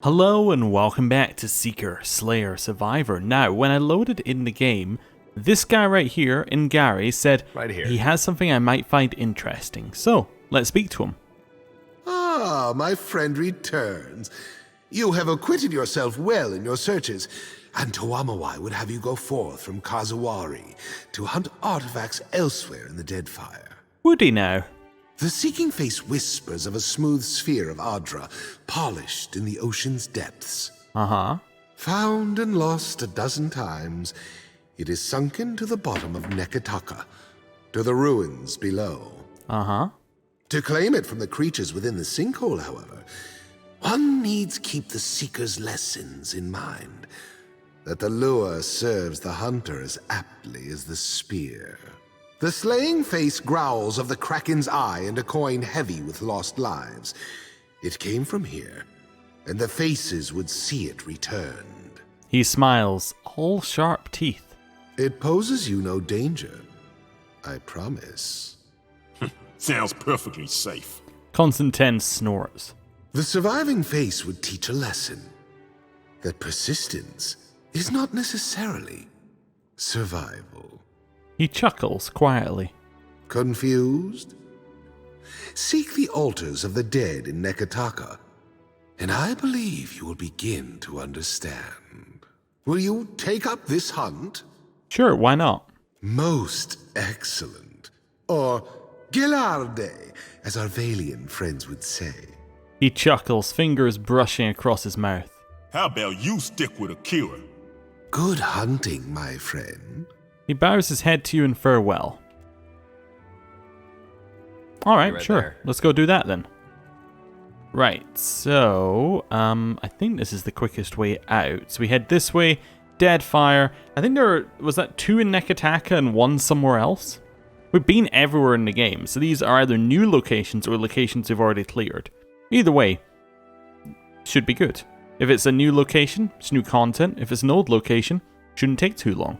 Hello and welcome back to Seeker, Slayer, Survivor. Now, when I loaded in the game, this guy right here, in Gary, said he has something I might find interesting. So, let's speak to him. Ah, my friend returns. You have acquitted yourself well in your searches, and Tawamawai would have you go forth from Kazawari to hunt artifacts elsewhere in the Deadfire. Would he now? The Seeking Face whispers of a smooth sphere of Adra, polished in the ocean's depths. Found and lost a dozen times, it is sunken to the bottom of Nekataka, to the ruins below. To claim it from the creatures within the sinkhole, however, one needs keep the Seeker's lessons in mind, that the lure serves the hunter as aptly as the spear. The slaying face growls of the Kraken's eye and a coin heavy with lost lives. It came from here, and the faces would see it returned. He smiles, all sharp teeth. It poses you no danger, I promise. Sounds perfectly safe. Constantine snorts. The surviving face would teach a lesson, that persistence is not necessarily survival. He chuckles quietly. Confused? Seek the altars of the dead in Nekataka, and I believe you will begin to understand. Will you take up this hunt? Sure, why not? Most excellent. Or Gelarde, as our Valian friends would say. He chuckles, fingers brushing across his mouth. How about you stick with Akira? Good hunting, my friend. He bows his head to you in farewell. Alright, Right sure. there. Let's go do that then. Right, so, I think this is the quickest way out. So we head this way, Deadfire. I think was that 2 in Nekataka and 1 somewhere else? We've been everywhere in the game, so these are either new locations or locations we've already cleared. Either way, should be good. If it's a new location, it's new content. If it's an old location, shouldn't take too long.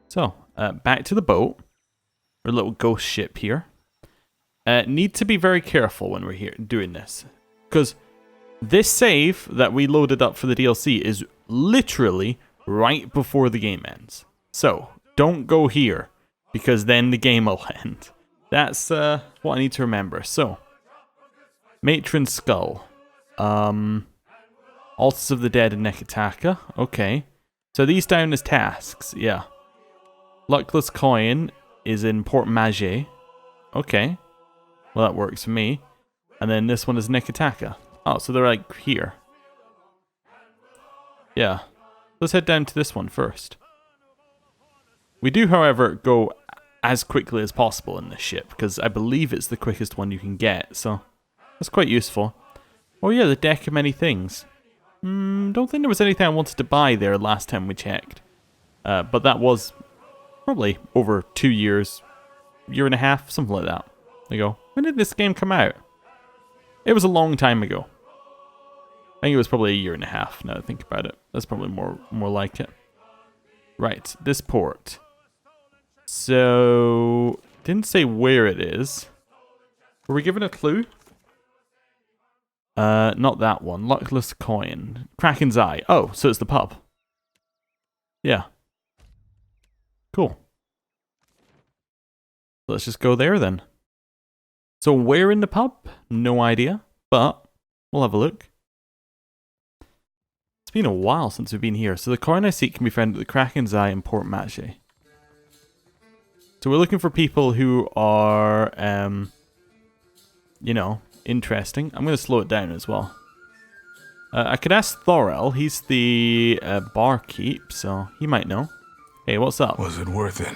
So, back to the boat. Our little ghost ship here. Need to be very careful when we're here doing this. Because this save that we loaded up for the DLC is literally right before the game ends. So, don't go here, because then the game will end. That's what I need to remember. So, Matron Skull. Altars of the Dead in Nekataka. Okay. So these down as tasks, yeah. Luckless Coin is in Port Maget. Okay. Well, that works for me. And then this one is Nekataka. Oh, so they're like here. Yeah. Let's head down to this one first. We do, however, go as quickly as possible in this ship, because I believe it's the quickest one you can get, so that's quite useful. Oh yeah, the deck of many things. Don't think there was anything I wanted to buy there last time we checked. But that was probably over 2 years, year and a half, something like that. There you go. When did this game come out? It was a long time ago. I think it was probably a year and a half, now that I think about it. That's probably more like it. Right, this port. So, didn't say where it is. Were we given a clue? Not that one. Luckless Coin. Kraken's Eye. Oh, so it's the pub. Yeah. Cool. Let's just go there then. So where in the pub? No idea, but we'll have a look. It's been a while since we've been here. So the coin I seek can be found at the Kraken's Eye in Port Mache. So we're looking for people who are, you know, interesting. I'm going to slow it down as well. I could ask Thorel. He's the barkeep, so he might know. Hey, what's up? Was it worth it?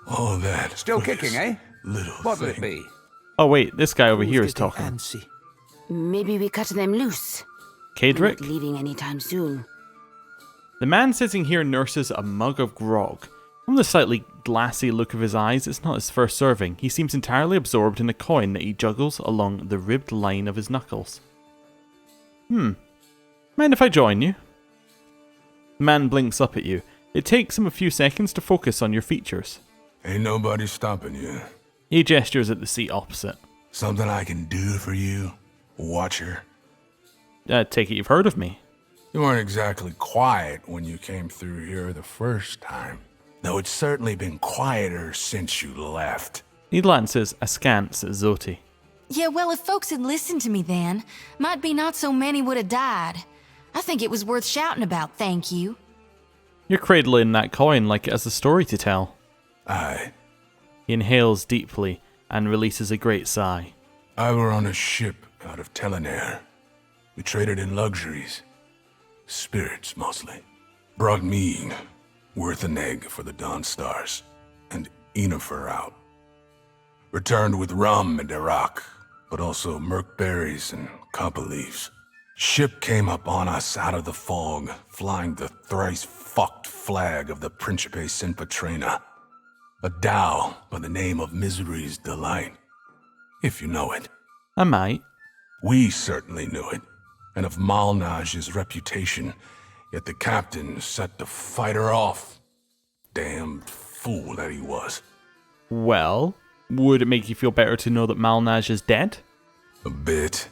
All that. Still for kicking, this eh? Little What would it thing. be? Oh wait, this guy over here is talking. Maybe we cut them loose. Kadrick? Not leaving anytime soon. The man sitting here nurses a mug of grog. From the slightly glassy look of his eyes, it's not his first serving. He seems entirely absorbed in a coin that he juggles along the ribbed line of his knuckles. Mind if I join you? The man blinks up at you. It takes him a few seconds to focus on your features. Ain't nobody stopping you. He gestures at the seat opposite. Something I can do for you, Watcher? take it you've heard of me. You weren't exactly quiet when you came through here the first time. Though it's certainly been quieter since you left. He glances askance at Zoti. Yeah, well, if folks had listened to me then, might be not so many would have died. I think it was worth shouting about, thank you. You're cradling that coin like it has a story to tell. Aye. He inhales deeply and releases a great sigh. I were on a ship out of Telenair. We traded in luxuries. Spirits, mostly. Brought mead, worth an egg for the Dawn Stars, and Enifer out. Returned with rum and Iraq, but also murk berries and copper leaves. Ship came up on us out of the fog, flying the thrice-fucked flag of the Principe Sin Patrina. A dhow by the name of Misery's Delight. If you know it. I might. We certainly knew it, and of Malnage's reputation, yet the captain set to fight her off. Damned fool that he was. Well, would it make you feel better to know that Malnage is dead? A bit.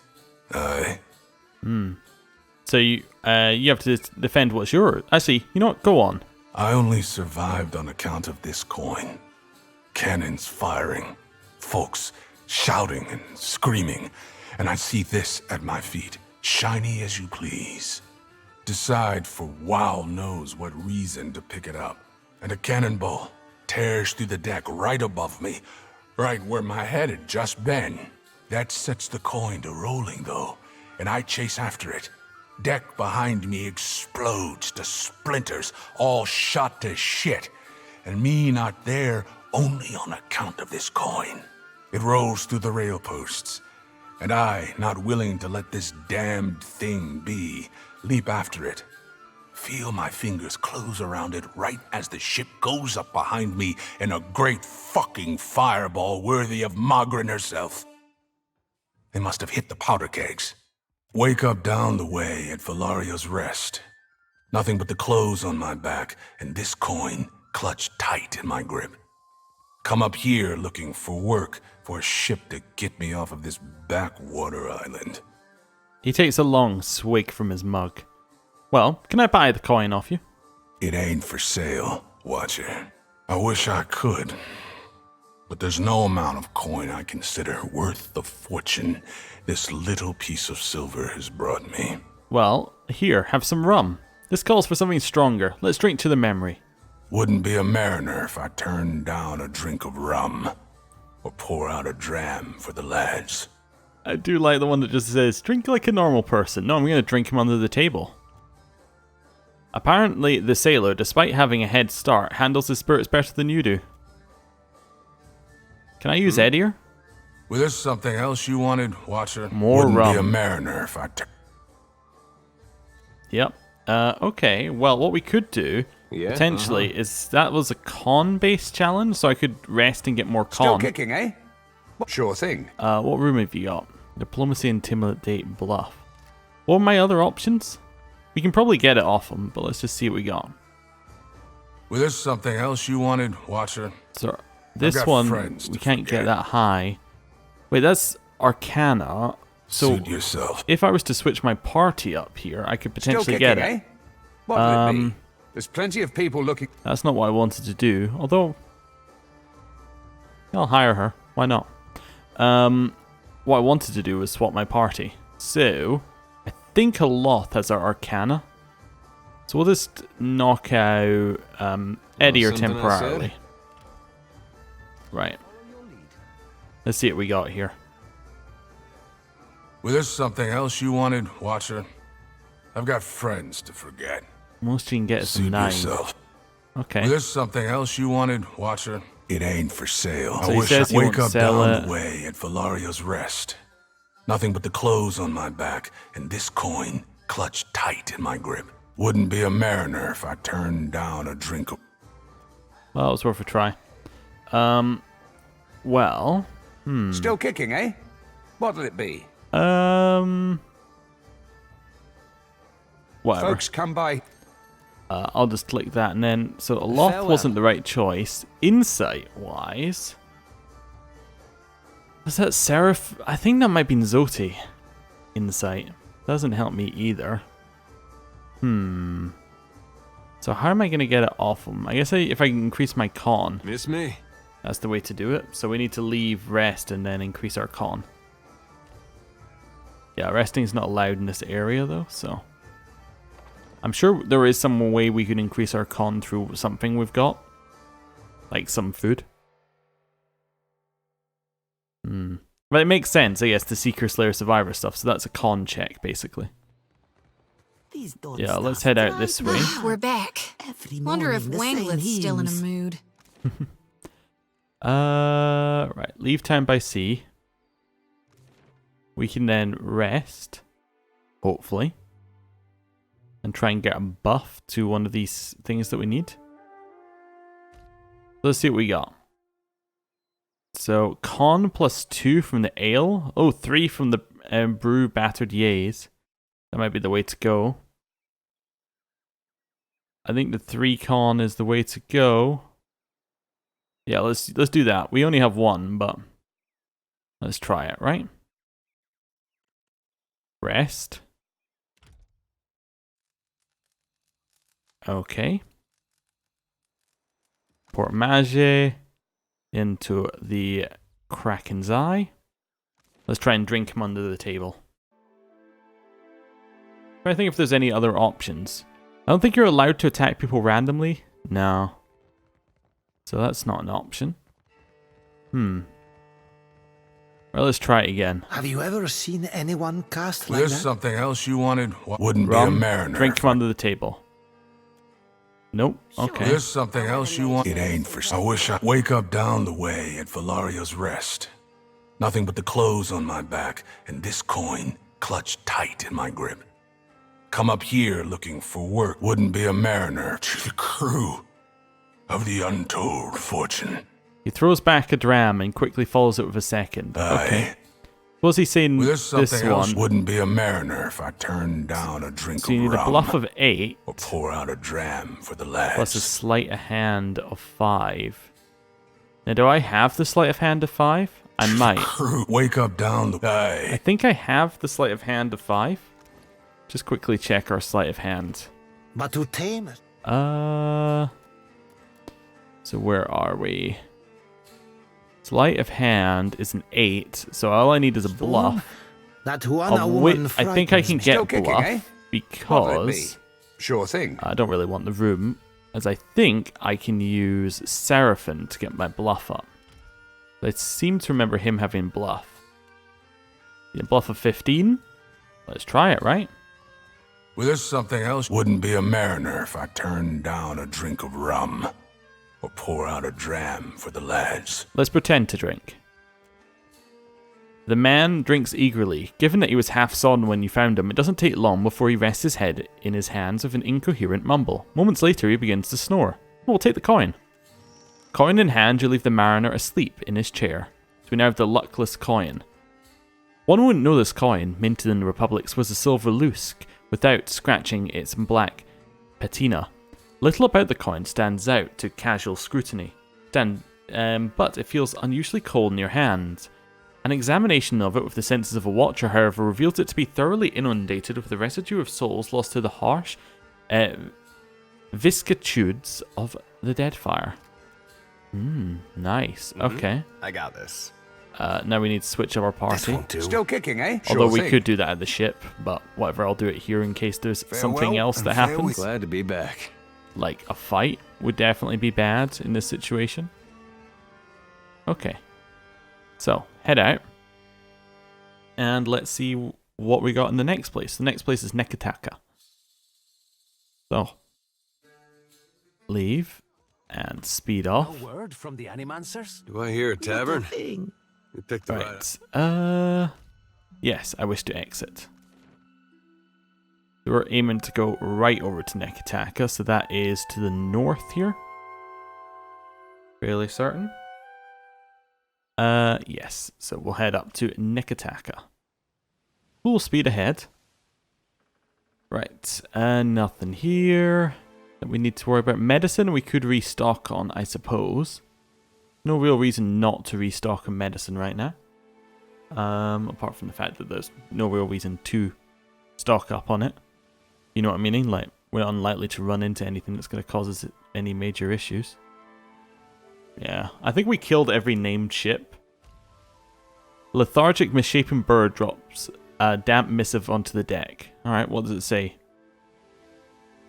Aye. So you have to defend what's yours. Actually, you know what? Go on. I only survived on account of this coin. Cannons firing, folks shouting and screaming, and I see this at my feet, shiny as you please. Decide for wow knows what reason to pick it up, and a cannonball tears through the deck right above me, right where my head had just been. That sets the coin to rolling, though, and I chase after it. Deck behind me explodes to splinters, all shot to shit, and me not there only on account of this coin. It rolls through the rail posts, and I, not willing to let this damned thing be, leap after it. Feel my fingers close around it right as the ship goes up behind me in a great fucking fireball worthy of Magrin herself. They must have hit the powder kegs. Wake up down the way at Valario's Rest. Nothing but the clothes on my back and this coin clutched tight in my grip. Come up here looking for work for a ship to get me off of this backwater island. He takes a long swig from his mug. Well, can I buy the coin off you? It ain't for sale, Watcher. I wish I could. But there's no amount of coin I consider worth the fortune this little piece of silver has brought me. Well, here, have some rum. This calls for something stronger. Let's drink to the memory. Wouldn't be a mariner if I turned down a drink of rum, or pour out a dram for the lads. I do like the one that just says, drink like a normal person. No, I'm going to drink him under the table. Apparently, the sailor, despite having a head start, handles his spirits better than you do. Can I use Edier? Was there something else you wanted, Watcher? More Wouldn't rum. be a mariner if I Yep. Okay, well, what we could do, potentially, is that was a con-based challenge, so I could rest and get more con. Still kicking, eh? Sure thing. What room have you got? Diplomacy, Intimidate, Bluff. What are my other options? We can probably get it off them, but let's just see what we got. Was there something else you wanted, Watcher? So, this got one, friends we to can't forget. get that high. Wait, that's Arcana. So, Suit yourself. if I was to switch my party up here, I could Still potentially kicking, get it. eh? What'll it be? There's plenty of people looking. That's not what I wanted to do, although I'll hire her. Why not? What I wanted to do was swap my party. So, I think Aloth has our Arcana. So we'll just knock out Edier something I temporarily. said? Right. Let's see what we got here. Was there something else you wanted, Watcher? I've got friends to forget. Most you can get is Suit 9. yourself. Okay. Was there something else you wanted, Watcher? It ain't for sale. So I he wish says I'd he wake won't up sell down it. the way at Valario's Rest. Nothing but the clothes on my back and this coin clutched tight in my grip. Wouldn't be a mariner if I turned down a drink of... Well, it was worth a try. Well, Still kicking, eh? What'll it be? whatever. Folks come by. I'll just click that, and then so Aloth Farewell. wasn't the right choice. Insight-wise, was that Seraph? I think that might be Zoti. Insight. Doesn't help me either. So how am I going to get it off him? I guess if I can increase my con. Miss me? That's the way to do it. So we need to leave rest and then increase our con. Yeah, resting is not allowed in this area though, so... I'm sure there is some way we can increase our con through something we've got. Like some food. But it makes sense, I guess, the Seeker Slayer Survivor stuff, so that's a con check, basically. Yeah, let's head out this way. We're back. Wonder if Wangleth's still in a mood. Right, leave town by sea. We can then rest, hopefully, and try and get a buff to one of these things that we need. Let's see what we got. So, con +2 from the ale. Oh, 3 from the brew battered yays. That might be the way to go. I think the 3 con is the way to go. Yeah, let's do that. We only have 1, but let's try it, right? Rest. Okay. Port Mage into the Kraken's Eye. Let's try and drink him under the table. I think if there's any other options. I don't think you're allowed to attack people randomly. No. So that's not an option. Well, let's try it again. Have you ever seen anyone cast like There's that? something else you wanted? Wouldn't Rum, be a mariner. drink him under the table. Nope. Okay. There's something else you want? It ain't for... I wish I wake up down the way at Valaria's Rest. Nothing but the clothes on my back and this coin clutched tight in my grip. Come up here looking for work. Wouldn't be a mariner to the crew of the untold fortune. He throws back a dram and quickly follows it with a second. Okay. What was he saying There's this something else. one? Wouldn't be a mariner if I turned down a drink So you of need a rum. bluff of 8. Or pour out a dram for the lads. Plus a sleight of hand of 5. Now, do I have the sleight of hand of 5? I might. Crew, wake up down the I way. think I have the sleight of hand of 5. Just quickly check our sleight of hand. But to tame it. So where are we? Sleight of hand is an 8, so all I need is a bluff. That one Of a which woman I think I can frightens get Still kicking, bluff eh? because Be. Sure thing. I don't really want the room, as I think I can use Seraphim to get my bluff up. I seem to remember him having bluff. Yeah, bluff of 15? Let's try it, right? Well, there's something else. Wouldn't be a mariner if I turned down a drink of rum. Or pour out a dram for the lads. Let's pretend to drink. The man drinks eagerly. Given that he was half sodden when you found him, it doesn't take long before he rests his head in his hands with an incoherent mumble. Moments later, he begins to snore. Oh, we'll take the coin. Coin in hand, you leave the mariner asleep in his chair. So we now have the luckless coin. One wouldn't know this coin, minted in the Republics, was a silver lusk, without scratching its black patina. Little about the coin stands out to casual scrutiny, but it feels unusually cold in your hand. An examination of it with the senses of a watcher, however, reveals it to be thoroughly inundated with the residue of souls lost to the harsh vicissitudes of the Deadfire. Nice. Okay. I got this. Now we need to switch up our party. Still kicking, eh? Although Sure we thing. could do that at the ship, but whatever, I'll do it here in case there's something Farewell else and that farewell. happens. Glad to be back. Like a fight would definitely be bad in this situation. Okay. So, head out. And let's see what we got in the next place. The next place is Nekataka. So, leave and speed off. Word from the Animancers? Do I hear a tavern? You picked the Right. Yes, I wish to exit. So we're aiming to go right over to Nekataka, so that is to the north here. Fairly certain. Yes, so we'll head up to Nekataka. Full speed ahead. Right, nothing here that we need to worry about. Medicine we could restock on, I suppose. No real reason not to restock on medicine right now. Apart from the fact that there's no real reason to stock up on it. You know what I'm meaning? Like, we're unlikely to run into anything that's going to cause us any major issues. Yeah, I think we killed every named ship. Lethargic misshapen bird drops a damp missive onto the deck. Alright, what does it say?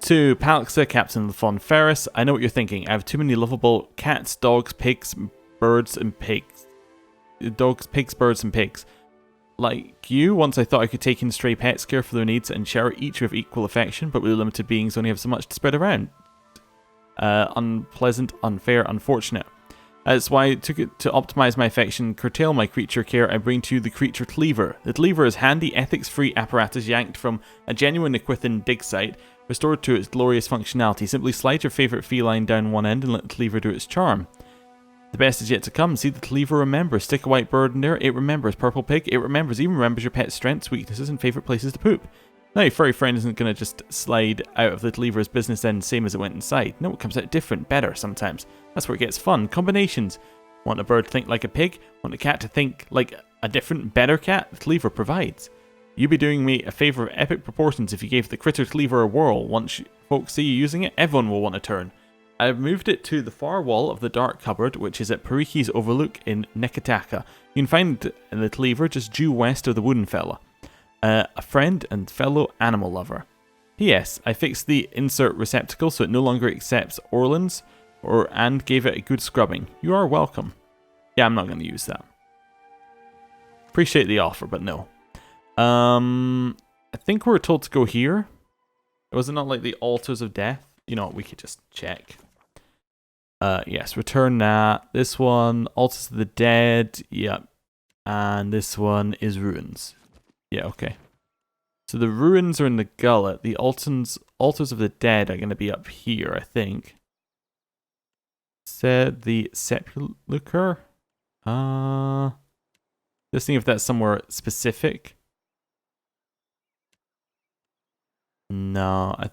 To Palaxa, Captain Lafon Ferris, I know what you're thinking. I have too many lovable cats, dogs, pigs, birds, and pigs. Dogs, pigs, birds, and pigs. Like you, once I thought I could take in stray pets, care for their needs, and shower each with equal affection, but we limited beings only have so much to spread around. Unpleasant, unfair, unfortunate. That's why I took it to optimize my affection, curtail my creature care, I bring to you the creature cleaver. The cleaver is handy, ethics-free apparatus yanked from a genuine Equithan dig site, restored to its glorious functionality. Simply slide your favorite feline down one end and let the cleaver do its charm. The best is yet to come. See, the cleaver remembers. Stick a white bird in there, it remembers. Purple pig, it remembers. Even remembers your pet's strengths, weaknesses, and favorite places to poop. Now, your furry friend isn't going to just slide out of the cleaver's business end same as it went inside. No, it comes out different, better sometimes. That's where it gets fun. Combinations. Want a bird to think like a pig? Want a cat to think like a different, better cat? The cleaver provides. You'd be doing me a favour of epic proportions if you gave the critter cleaver a whirl. Once folks see you using it, everyone will want a turn. I've moved it to the far wall of the dark cupboard, which is at Pariki's Overlook in Nekataka. You can find the cleaver just due west of the wooden fella. A friend and fellow animal lover. P.S. I fixed the insert receptacle so it no longer accepts Orlands, and gave it a good scrubbing. You are welcome. Yeah, I'm not going to use that. Appreciate the offer, but no. I think we're told to go here. Was it not like the altars of death? You know what, we could just check. Yes, return that. This one, altars of the dead. Yep. And this one is ruins. Yeah, okay. So the ruins are in the gullet. The altars of the dead are going to be up here, I think. Said the sepulchre. Just seeing if that's somewhere specific. No, I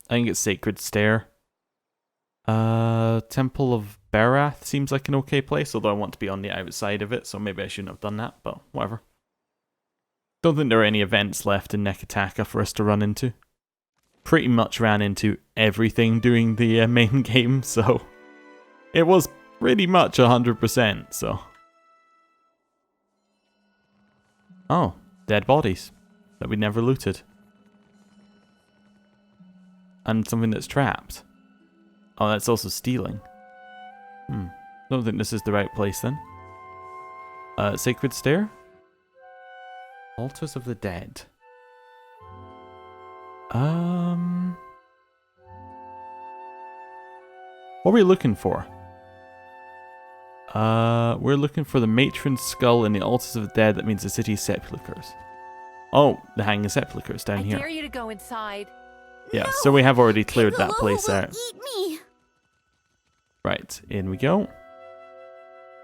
think it's Sacred Stair. Temple of Barath seems like an okay place, although I want to be on the outside of it, so maybe I shouldn't have done that, but whatever. Don't think there are any events left in Nekataka for us to run into. Pretty much ran into everything doing the main game, so it was pretty much 100%, so. Oh, dead bodies that we never looted. And something that's trapped. Oh, that's also stealing. Don't think this is the right place then. Sacred Stair? Altars of the Dead. What are we looking for? We're looking for the matron's skull in the altars of the dead. That means the city's sepulchres. Oh, the hanging sepulchres down here. I dare you to go inside. Yeah, no, so we have already cleared that place out. Eat me. Right, in we go.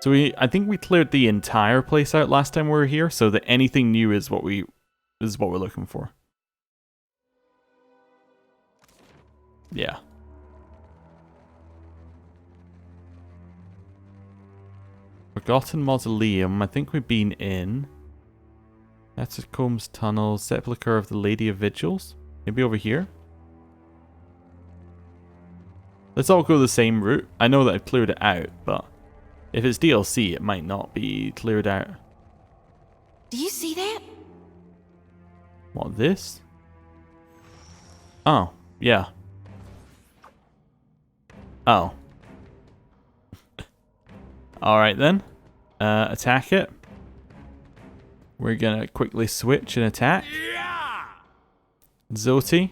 So I think we cleared the entire place out last time we were here, so that anything new is what we're looking for. Yeah. Forgotten Mausoleum. I think we've been in. Catacombs Tunnel, Sepulchre of the Lady of Vigils. Maybe over here. Let's all go the same route. I know that I've cleared it out, but if it's DLC, it might not be cleared out. Do you see that? What, this? Oh, yeah. Oh. Alright then. Attack it. We're gonna quickly switch and attack. Zoti.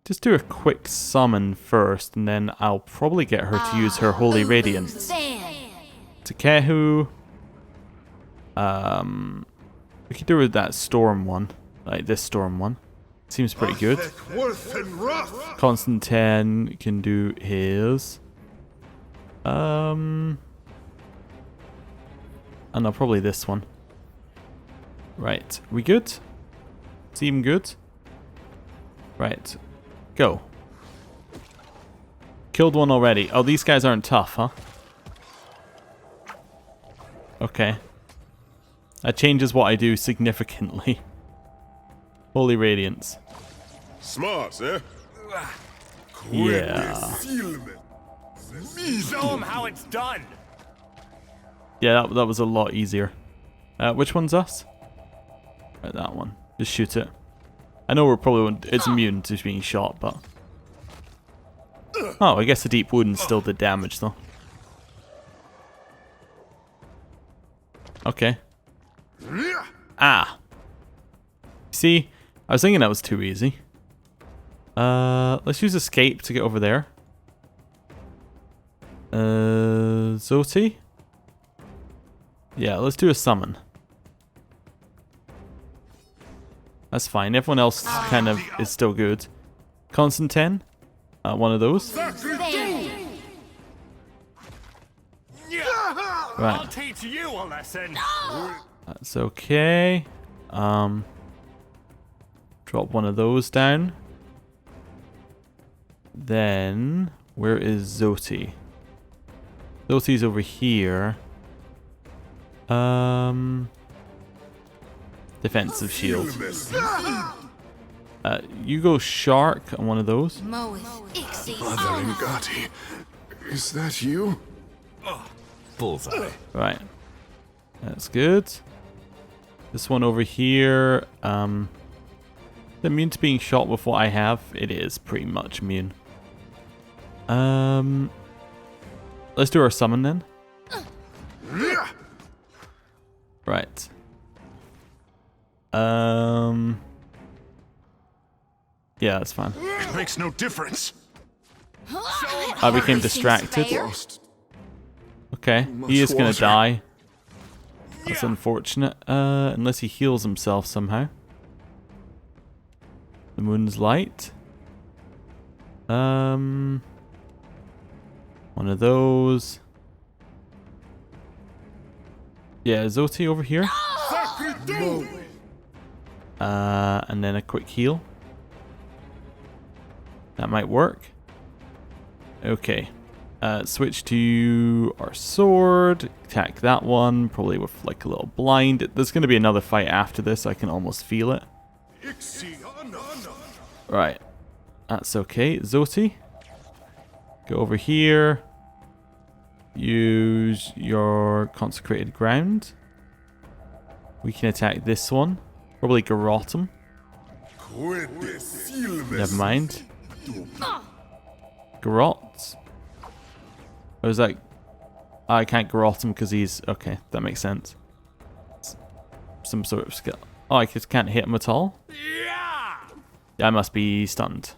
Just do a quick summon first, and then I'll probably get her to use her Holy Radiance. Takehu. We could do with that storm one. Like this storm one. Seems pretty good. Constantine can do his. And no, probably this one. Right, we good? Seem good? Right, go. Killed one already. Oh, these guys aren't tough, huh? Okay. That changes what I do significantly. Holy Radiance. Smart, eh? Yeah. Show him how it's done. Yeah, that was a lot easier. Which one's us? Right, that one. Just shoot it. I know we're probably it's immune to being shot, but oh, I guess the deep wound still did damage though. Okay. Ah. See, I was thinking that was too easy. Let's use escape to get over there. Zoti? Yeah, let's do a summon. That's fine. Everyone else kind of is still good. Constantine? One of those. Right. I'll teach you a lesson. That's okay. Drop one of those down. Then, where is Zoti? Zoti's over here. Defensive shield. You go shark on one of those. Mother Ngati, is that you? Bullseye. Right. That's good. This one over here. Immune to being shot with what I have. It is pretty much immune. Let's do our summon then. Right. Yeah, that's fine. It makes no difference. I became distracted. Okay, he is gonna die. That's unfortunate. Unless he heals himself somehow. The moon's light. One of those. Yeah, Zoti over here. And then a quick heal. That might work. Okay. Switch to our sword. Attack that one. Probably with like a little blind. There's going to be another fight after this. I can almost feel it. Right. That's okay. Zoti. Go over here. Use your consecrated ground. We can attack this one. Probably garrot him. Never mind. Garrot. Or is that... I can't garrot him because he's... Okay, that makes sense. Some sort of skill. Oh, I just can't hit him at all? Yeah, I must be stunned.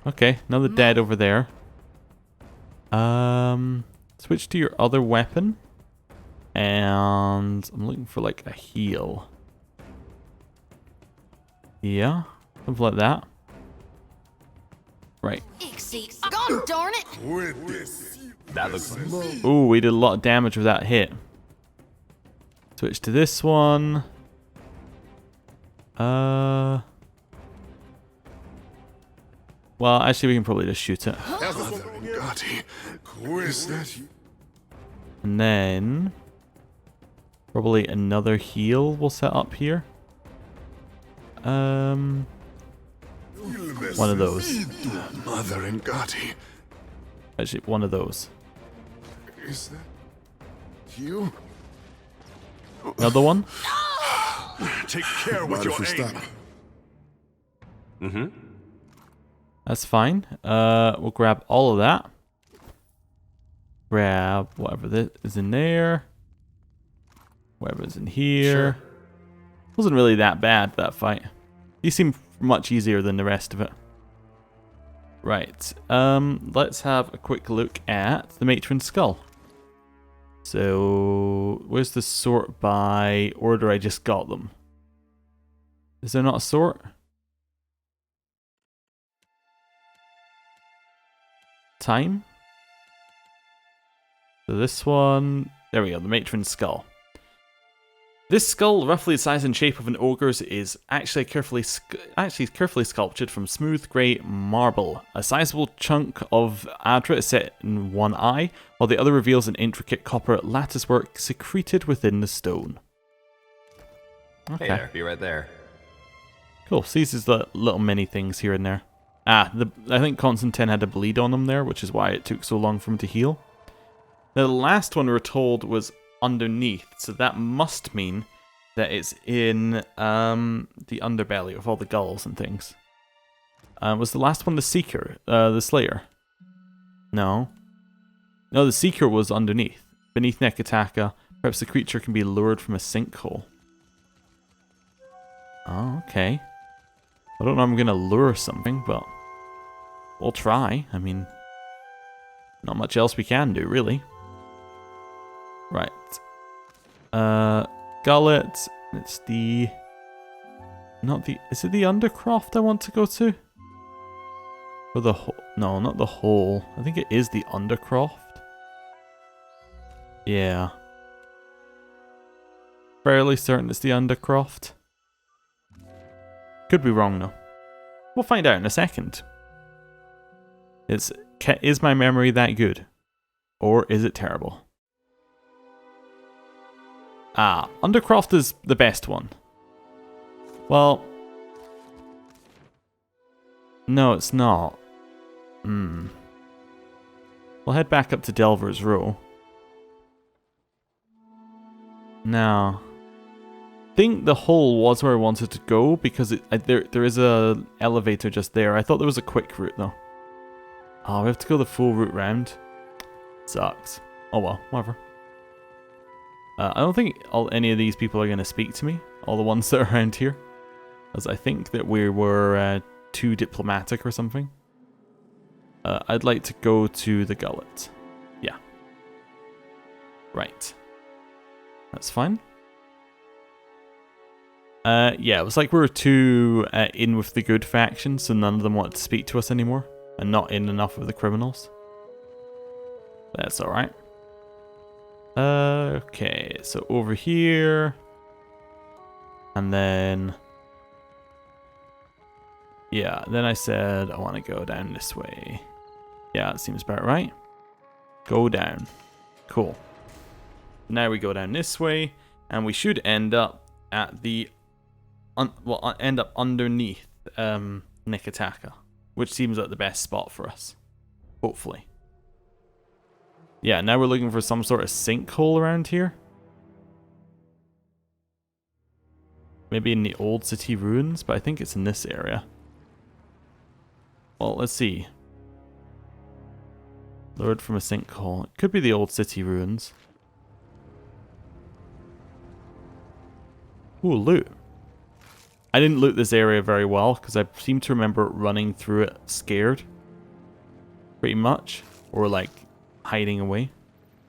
Okay, another dead over there. Switch to your other weapon. And I'm looking for like a heal. Yeah, something like that. Right. God darn it! That looks like... Ooh, we did a lot of damage with that hit. Switch to this one. Well, actually, we can probably just shoot it. And then probably another heal we'll set up here. One of those. Mother Ngati, Actually, one of those. is that you? Another one. Take care with your aim. Mm-hmm. That's fine. We'll grab all of that. Grab whatever that is in there. Whatever's in here. Wasn't really that bad, that fight. These seem much easier than the rest of it. Right. Let's have a quick look at the matron skull. So, where's the sort by order I just got them? Is there not a sort? Time? So this one, there we go, the matron skull. This skull, roughly the size and shape of an ogre's, is actually carefully sculptured from smooth grey marble. A sizable chunk of Adra is set in one eye, while the other reveals an intricate copper latticework secreted within the stone. Okay. Hey there, be right there. Cool. So these is the little mini things here and there. I think Constantine had a bleed on him there, which is why it took so long for him to heal. Now, the last one we were told was underneath, so that must mean that it's in the underbelly with all the gulls and things. Was the last one the Seeker? The Slayer? No. No, the Seeker was underneath. Beneath Nekataka, perhaps the creature can be lured from a sinkhole. Oh, okay. I don't know if I'm going to lure something, but we'll try. I mean, not much else we can do, really. Right. Gullet. It's the... Not the... Is it the Undercroft I want to go to? Or the hole? No, not the hole. I think it is the Undercroft. Yeah. Fairly certain it's the Undercroft. Could be wrong though. We'll find out in a second. Is my memory that good? Or is it terrible? Ah, Undercroft is the best one. Well... No, it's not. We'll head back up to Delver's Row. Now... I think the hole was where I wanted to go because there is a elevator just there. I thought there was a quick route though. Oh, we have to go the full route round. Sucks. Oh well, whatever. I don't think any of these people are going to speak to me. All the ones that are around here. As I think that we were too diplomatic or something. I'd like to go to the gullet. Yeah. Right. That's fine. Yeah, it was like we were too in with the good faction, so none of them wanted to speak to us anymore, and not in enough with the criminals. That's alright. Okay, so over here, and then... Yeah, then I said I want to go down this way. Yeah, that seems about right. Go down. Cool. Now we go down this way, and we should end up at the... end up underneath Nekataka, which seems like the best spot for us. Hopefully. Yeah, now we're looking for some sort of sinkhole around here. Maybe in the old city ruins, but I think it's in this area. Well, let's see. Lured from a sinkhole. It could be the old city ruins. Ooh, loot. I didn't loot this area very well, because I seem to remember running through it scared. Pretty much. Or like, hiding away.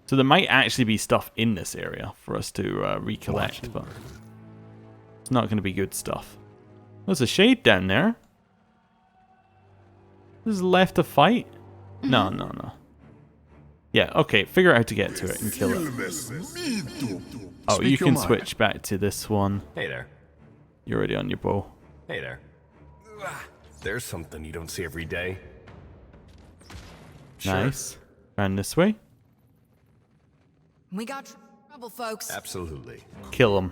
So there might actually be stuff in this area for us to recollect, but it's not going to be good stuff. There's a shade down there. This is left to fight? No, no, no. Yeah, okay, figure out how to get to it and kill it. Oh, you can switch back to this one. Hey there. You're already on your bow. Hey there. There's something you don't see every day. Nice. Round this way. We got trouble, folks. Absolutely. Kill him.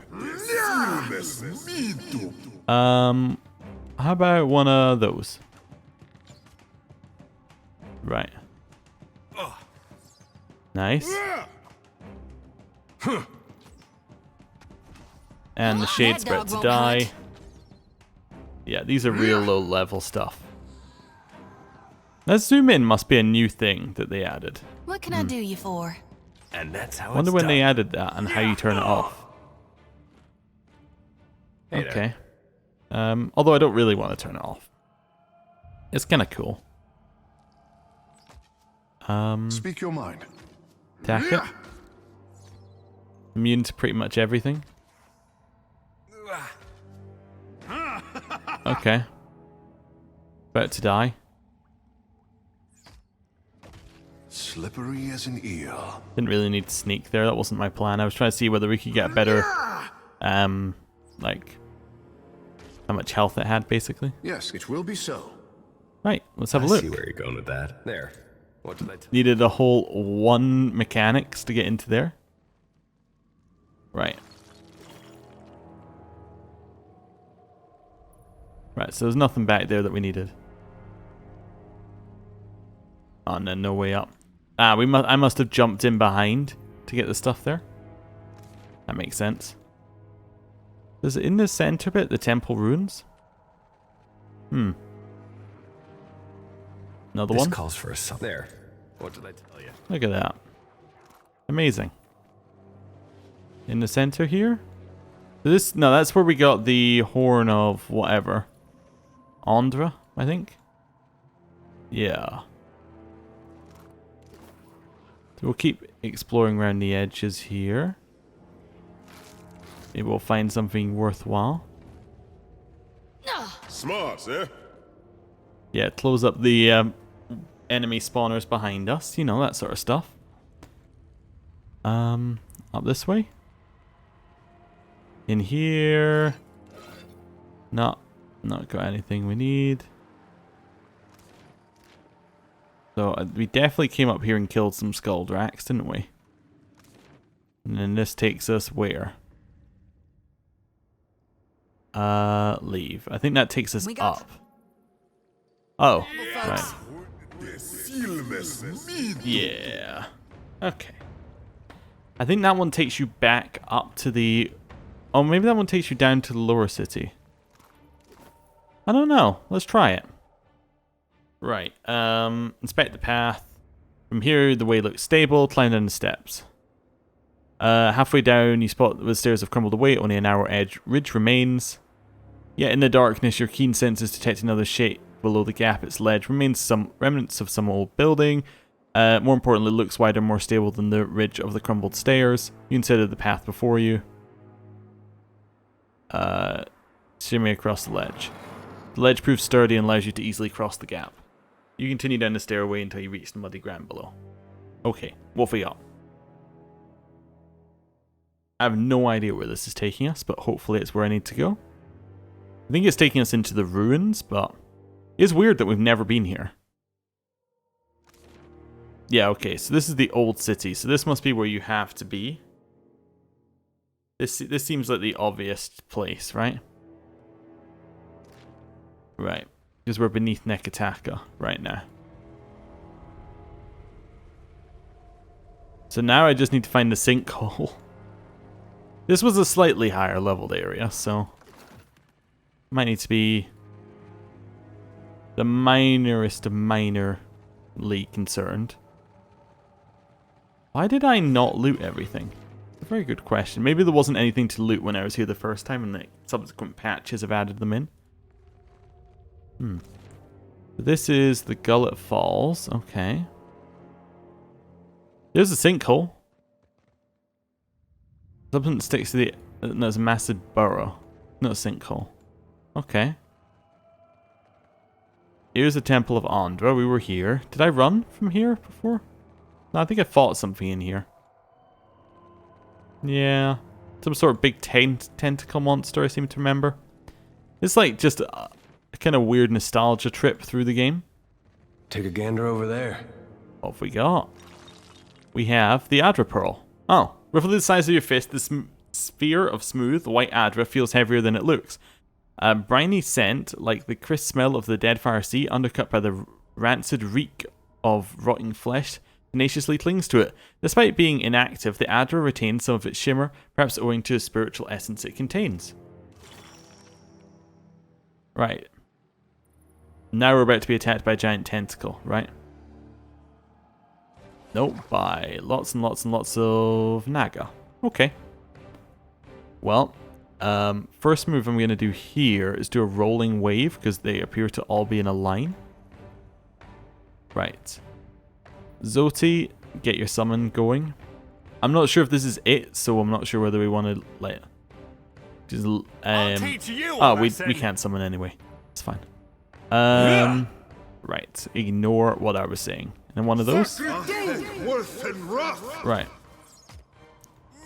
How about one of those? Right. Nice. And the shade's about to die. Yeah, these are real low level stuff. Now zoom in must be a new thing that they added. What can I do you for? And that's how Wonder it's when done. they added that and how you turn it off. Hey Okay. Although I don't really want to turn it off. It's kind of cool. Speak your mind. Attack it. Immune to pretty much everything. Okay. About to die. Slippery as an eel. Didn't really need to sneak there. That wasn't my plan. I was trying to see whether we could get a better, like, how much health it had, basically. Yes, it will be so. Right, let's have a I look. see where you're going with that. There. What did I tell you? Needed a whole 1 mechanics to get into there. Right. Right, so there's nothing back there that we needed. Oh, no, no way up. Ah, I must have jumped in behind to get the stuff there. That makes sense. Is it in the center bit, the temple ruins? Another one? This calls for a sun. There. What did I tell you? Look at that. Amazing. In the center here? No, that's where we got the horn of whatever. Andra, I think? Yeah. So we'll keep exploring around the edges here. Maybe we'll find something worthwhile. Smart, eh? Yeah, close up the enemy spawners behind us. You know, that sort of stuff. Up this way? In here? Not got anything we need. So we definitely came up here and killed some Skulldraks, didn't we? And then this takes us where? Leave. I think that takes us up. Oh, right. Yeah. Okay. I think that one takes you back up to the... Oh, maybe that one takes you down to the lower city. I don't know. Let's try it. Right. Inspect the path. From here, the way looks stable. Climb down the steps. Halfway down, you spot the stairs have crumbled away. Only a narrow ridge remains. Yet in the darkness, your keen senses detect another shape below the gap its ledge. Remains some remnants of some old building. More importantly, looks wider, more stable than the ridge of the crumbled stairs. You consider the path before you. Shimmy across the ledge. The ledge proves sturdy and allows you to easily cross the gap. You continue down the stairway until you reach the muddy ground below. Okay, what have we got? I have no idea where this is taking us, but hopefully it's where I need to go. I think it's taking us into the ruins, but it's weird that we've never been here. Yeah, okay, so this is the old city, so this must be where you have to be. This seems like the obvious place, right? Right, because we're beneath Nekataka right now. So now I just need to find the sinkhole. This was a slightly higher leveled area, so might need to be the minorest of minorly concerned. Why did I not loot everything? A very good question. Maybe there wasn't anything to loot when I was here the first time and the subsequent patches have added them in. This is the Gullet Falls. Okay. There's a sinkhole. Something that sticks to the... There's a massive burrow. Not a sinkhole. Okay. Here's the Temple of Andra. We were here. Did I run from here before? No, I think I fought something in here. Yeah. Some sort of big tentacle monster, I seem to remember. It's like just a kind of weird nostalgia trip through the game. Take a gander over there. What have we got? We have the Adra Pearl. Oh. Roughly the size of your fist, this sphere of smooth white Adra feels heavier than it looks. A briny scent, like the crisp smell of the Deadfire sea, undercut by the rancid reek of rotting flesh, tenaciously clings to it. Despite being inactive, the Adra retains some of its shimmer, perhaps owing to the spiritual essence it contains. Right. Now we're about to be attacked by a giant tentacle, right? Nope, by lots and lots and lots of Naga. Okay. Well, first move I'm going to do here is do a rolling wave, because they appear to all be in a line. Right. Zoti, get your summon going. I'm not sure if this is it, so I'm not sure whether we want to let... Just, I'll teach you we can't summon anyway. It's fine. Right. Ignore what I was saying. And one of those? Right.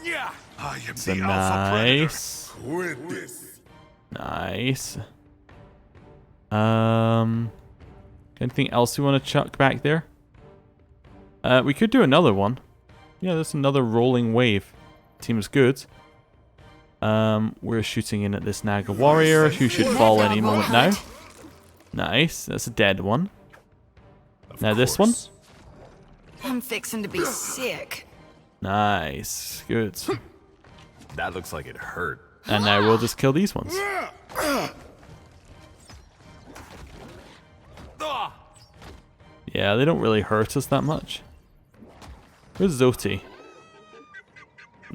Yeah. So nice. Nice. Anything else we want to chuck back there? We could do another one. Yeah, there's another rolling wave. Seems good. We're shooting in at this Naga warrior who should fall any moment now. Nice. That's a dead one. Now this one. I'm fixing to be sick. Nice. Good. That looks like it hurt. And now we'll just kill these ones. Yeah, they don't really hurt us that much. Where's Zoti?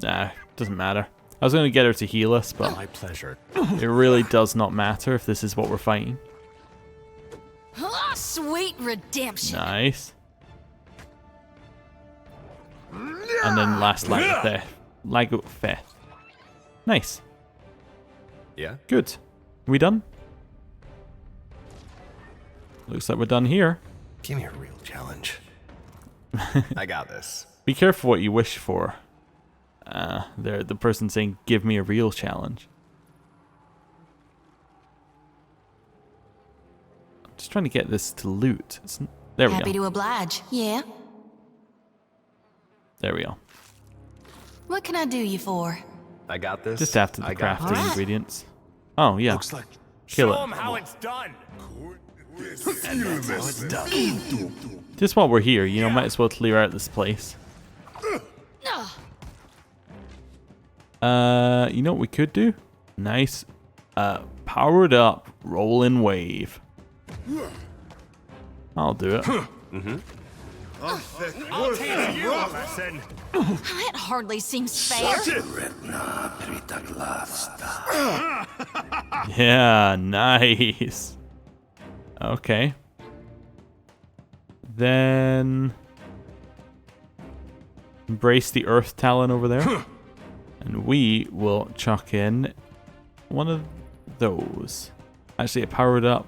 Nah, doesn't matter. I was going to get her to heal us, but My pleasure. it really does not matter if this is what we're fighting. Sweet redemption. Nice. And then last Lago Theft. Nice. Yeah? Good. We done? Looks like we're done here. Give me a real challenge. I got this. Be careful what you wish for. The person saying, give me a real challenge. I'm just trying to get this to loot. There we Happy go. to oblige. Yeah. There we go. What can I do you for? I got this. Just after the I got crafting this. ingredients. Oh, yeah. Looks like Kill Show it. him how it's done. Just while we're here, you know, might as well clear out this place. You know what we could do? Nice. Powered up rolling wave. I'll do it. I'll teach you a lesson. That hardly seems fair. Yeah, nice. Okay. Then embrace the earth talon over there. And we will chuck in one of those. Actually, it powered up.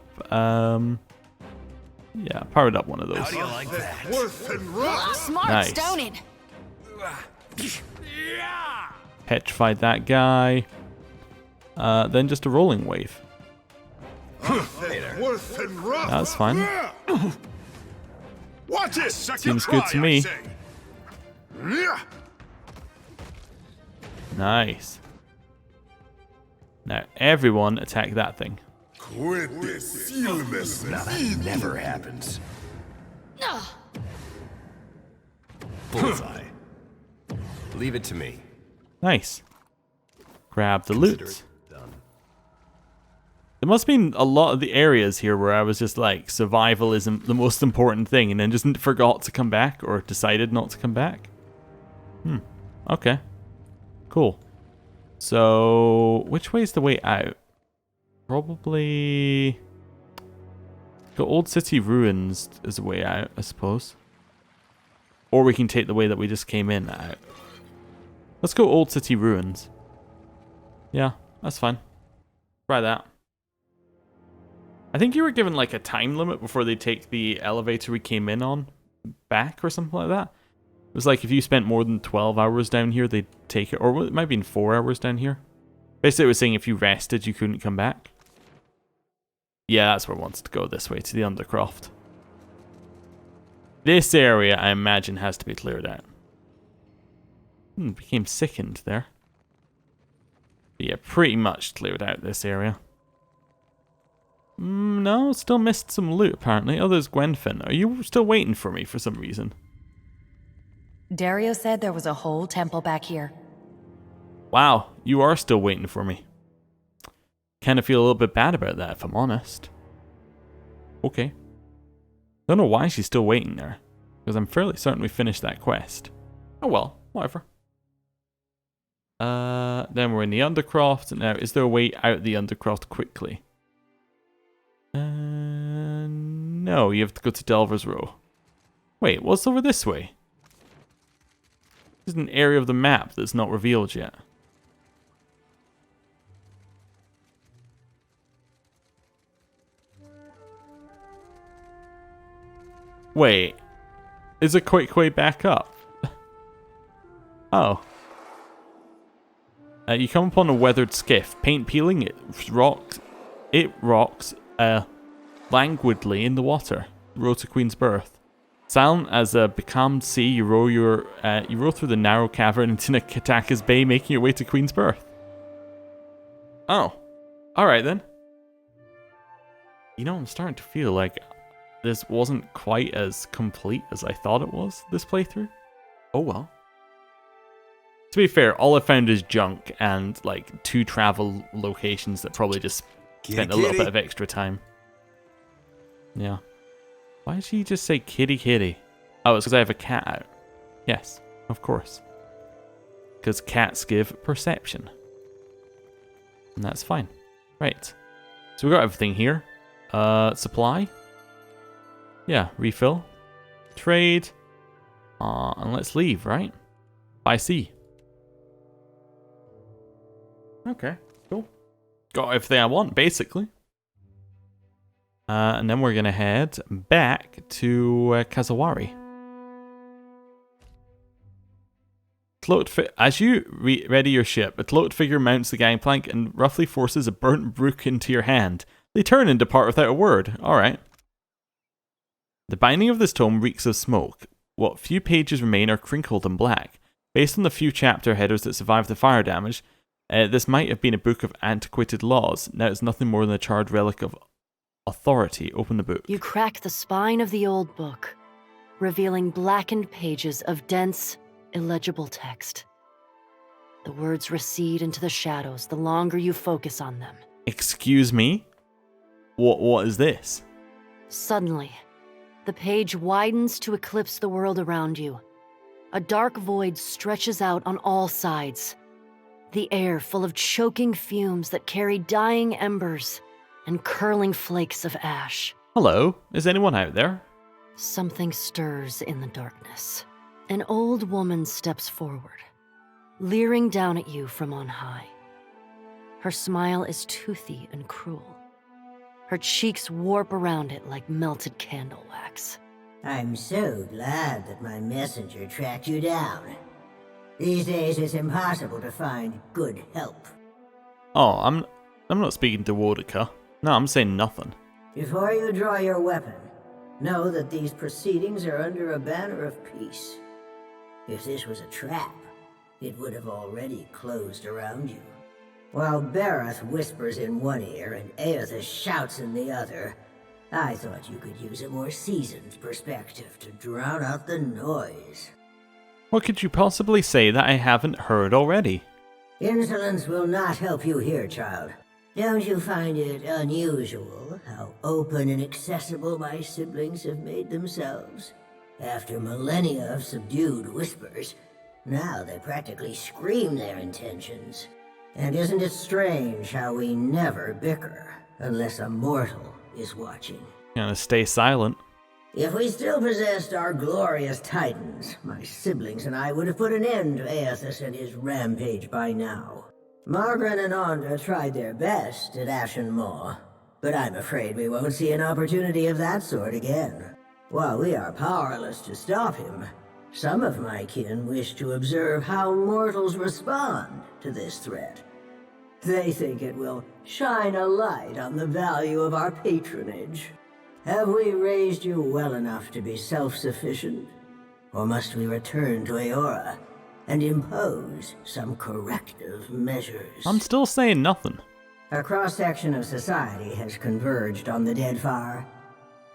Yeah, powered up one of those. How do you like that? Smart, Nice. don't it? Yeah. Petrified that guy. Then just a rolling wave. That's fine. Watch it. Seems good to me. Nice. Now everyone attack that thing. Now that never happens. Bullseye. Leave it to me. Nice. Grab the loot. Consider it done. There must have been a lot of the areas here where I was just like, survival isn't the most important thing, and then just forgot to come back or decided not to come back. Okay. Cool. So, which way is the way out? Probably the Old City Ruins is the way out, I suppose. Or we can take the way that we just came in out. Let's go Old City Ruins. Yeah, that's fine. Try that. I think you were given like a time limit before they take the elevator we came in on back or something like that. It was like if you spent more than 12 hours down here, they'd take it. Or it might have been 4 hours down here. Basically, it was saying if you rested, you couldn't come back. Yeah, that's where it wants to go, this way, to the Undercroft. This area, I imagine, has to be cleared out. Became sickened there. But yeah, pretty much cleared out this area. No, still missed some loot, apparently. Oh, there's Gwenfin. Are you still waiting for me for some reason? Dario said there was a whole temple back here. Wow, you are still waiting for me. Kind of feel a little bit bad about that, if I'm honest. Okay. Don't know why she's still waiting there, because I'm fairly certain we finished that quest. Oh well, whatever. Then we're in the Undercroft. Now, is there a way out the Undercroft quickly? No, you have to go to Delver's Row. Wait, what's over this way? This is an area of the map that's not revealed yet. Wait, is a quick way back up? Oh. You come upon a weathered skiff. Paint peeling, it rocks languidly in the water. Row to Queen's Berth. Silent as a becalmed sea, you row through the narrow cavern into Nakataka's Bay, making your way to Queen's Berth. Oh. Alright then. You know, I'm starting to feel like this wasn't quite as complete as I thought it was, this playthrough. Oh well. To be fair, all I found is junk and, like, 2 travel locations that probably just spent a little bit of extra time. Yeah. Why did she just say kitty kitty? Oh, it's because I have a cat out. Yes, of course. Because cats give perception. And that's fine. Right. So we got everything here. Supply. Yeah, refill. Trade. And let's leave, right? By sea. Okay, cool. Got everything I want, basically. And then we're going to head back to Kazawari. As you ready your ship, a cloaked figure mounts the gangplank and roughly forces a burnt brook into your hand. They turn and depart without a word. Alright. The binding of this tome reeks of smoke. What few pages remain are crinkled and black. Based on the few chapter headers that survived the fire damage, this might have been a book of antiquated laws. Now it's nothing more than a charred relic of authority. Open the book. You crack the spine of the old book, revealing blackened pages of dense, illegible text. The words recede into the shadows the longer you focus on them. Excuse me? What is this? Suddenly, the page widens to eclipse the world around you. A dark void stretches out on all sides. The air full of choking fumes that carry dying embers and curling flakes of ash. Hello, is anyone out there? Something stirs in the darkness. An old woman steps forward, leering down at you from on high. Her smile is toothy and cruel. Her cheeks warp around it like melted candle wax. I'm so glad that my messenger tracked you down. These days it's impossible to find good help. Oh, I'm not speaking to Wodika. No, I'm saying nothing. Before you draw your weapon, know that these proceedings are under a banner of peace. If this was a trap, it would have already closed around you. While Bareth whispers in one ear and Aethys shouts in the other, I thought you could use a more seasoned perspective to drown out the noise. What could you possibly say that I haven't heard already? Insolence will not help you here, child. Don't you find it unusual how open and accessible my siblings have made themselves? After millennia of subdued whispers, now they practically scream their intentions. And isn't it strange how we never bicker unless a mortal is watching? Gonna stay silent. If we still possessed our glorious titans, my siblings and I would have put an end to Aethys and his rampage by now. Margaret and Onda tried their best at Ashen Moor, but I'm afraid we won't see an opportunity of that sort again. While we are powerless to stop him, some of my kin wish to observe how mortals respond to this threat. They think it will shine a light on the value of our patronage. Have we raised you well enough to be self-sufficient? Or must we return to Eora and impose some corrective measures? I'm still saying nothing. A cross-section of society has converged on the Deadfire.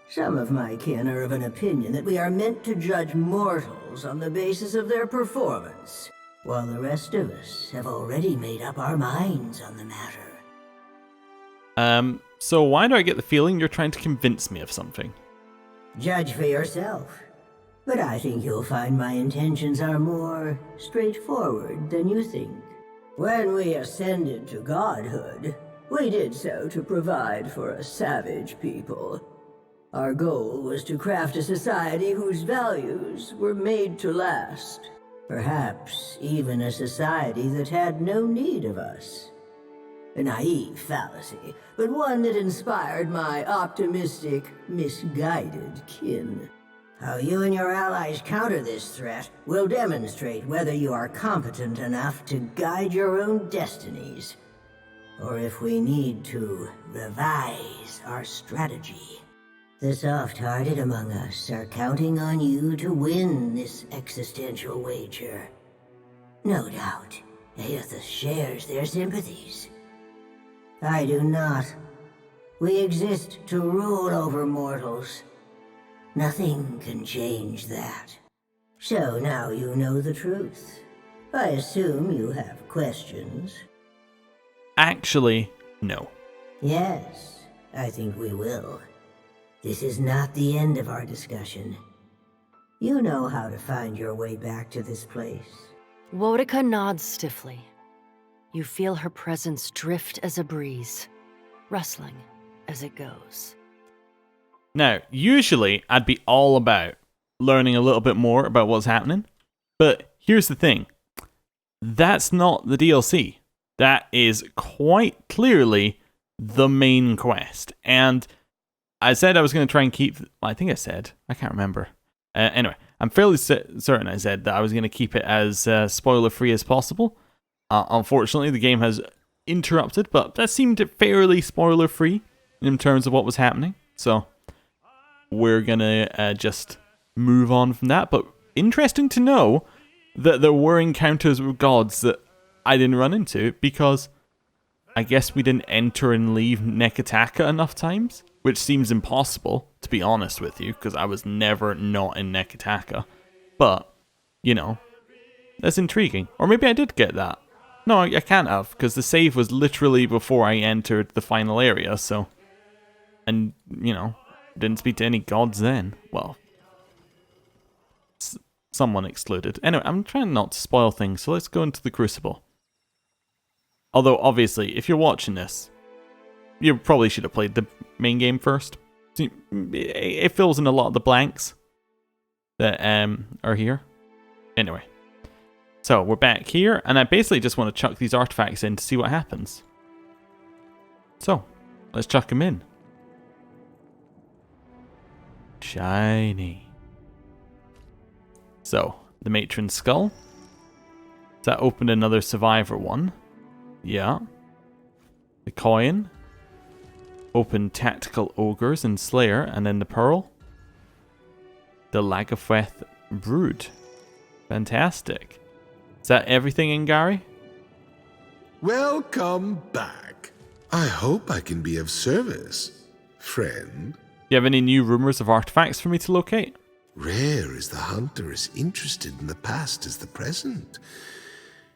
Some of my kin are of an opinion that we are meant to judge mortals on the basis of their performance, while the rest of us have already made up our minds on the matter. So why do I get the feeling you're trying to convince me of something? Judge for yourself. But I think you'll find my intentions are more straightforward than you think. When we ascended to godhood, we did so to provide for a savage people. Our goal was to craft a society whose values were made to last. Perhaps even a society that had no need of us. A naive fallacy, but one that inspired my optimistic, misguided kin. How you and your allies counter this threat will demonstrate whether you are competent enough to guide your own destinies, or if we need to revise our strategy. The soft-hearted among us are counting on you to win this existential wager. No doubt, Aethys shares their sympathies. I do not. We exist to rule over mortals. Nothing can change that. So now you know the truth. I assume you have questions. Actually, no. Yes, I think we will. This is not the end of our discussion. You know how to find your way back to this place. Woedica nods stiffly. You feel her presence drift as a breeze, rustling as it goes. Now, usually I'd be all about learning a little bit more about what's happening, but here's the thing. That's not the DLC. That is quite clearly the main quest. And I said I was going to try and keep... I think I said. I can't remember. Anyway, I'm fairly certain I said that I was going to keep it as spoiler-free as possible. Unfortunately, the game has interrupted, but that seemed fairly spoiler-free in terms of what was happening. So we're going to just move on from that. But interesting to know that there were encounters with gods that I didn't run into, because I guess we didn't enter and leave Neketaka enough times, which seems impossible, to be honest with you, because I was never not in Neketaka. But, you know, that's intriguing. Or maybe I did get that. No, I can't have, because the save was literally before I entered the final area, so... And, you know, didn't speak to any gods then. Well, someone excluded. Anyway, I'm trying not to spoil things, so let's go into the Crucible. Although, obviously, if you're watching this, you probably should have played the main game first. It fills in a lot of the blanks that are here. Anyway. So, we're back here, and I basically just want to chuck these artifacts in to see what happens. So, let's chuck them in. Shiny. So, the matron's skull. That opened another survivor one. Yeah. The coin. Opened tactical ogres and slayer, and then the pearl. The Lagafeth brood. Fantastic. Is that everything, Ingari? Welcome back. I hope I can be of service, friend. Do you have any new rumors of artifacts for me to locate? Rare is the hunter as interested in the past as the present.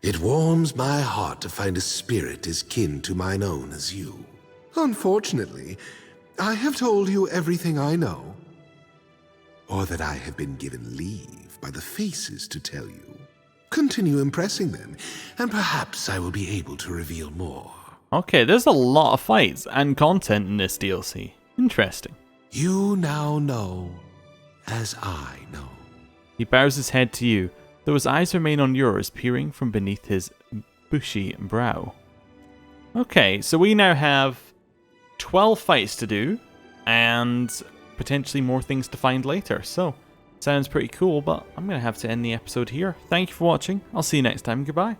It warms my heart to find a spirit as kin to mine own as you. Unfortunately, I have told you everything I know, or that I have been given leave by the faces to tell you. Continue impressing them, and perhaps I will be able to reveal more. Okay, there's a lot of fights and content in this DLC. Interesting. You now know, as I know. He bows his head to you, though his eyes remain on yours, peering from beneath his bushy brow. Okay, so we now have 12 fights to do, and potentially more things to find later. So, sounds pretty cool, but I'm going to have to end the episode here. Thank you for watching. I'll see you next time. Goodbye.